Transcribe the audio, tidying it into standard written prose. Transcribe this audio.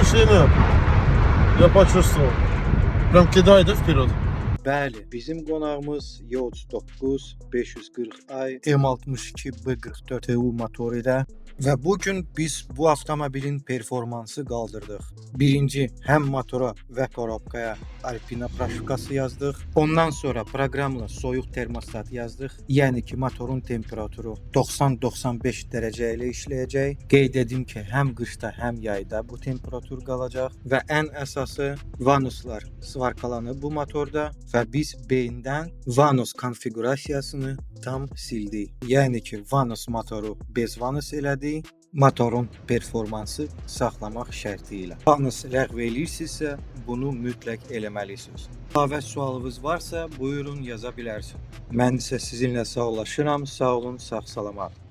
машина. Я почувствовал. Прям кидает, да, вперед? Bəli, bizim qonağımız Yoğurt 9 540i M62 B44 TU motoru ilə və bu gün biz bu avtomobilin performansı qaldırdıq. Birinci, həm motora və korobkaya Alpina proşivkası yazdıq. Ondan sonra proqramla soyuq termostat yazdıq. Yəni ki, motorun temperaturu 90-95 dərəcə ilə işləyəcək. Qeyd edim ki, həm qışda, həm yayda bu temperatur qalacaq və ən əsası vanuslar svarkalanıb bu motorda və biz beyindən vanus konfigurasiyasını tam sildik. Yəni ki, vanus motoru bez vanus elədik. Motorun performansı saxlamaq şərti ilə. Vanus ləğv eləyirsinizsə, bunu mütləq eləməlisiniz. Əlavə sualınız varsa, buyurun yaza bilərsiniz. Mən isə sizinlə sağollaşıram. Sağ olun, sağ salamat.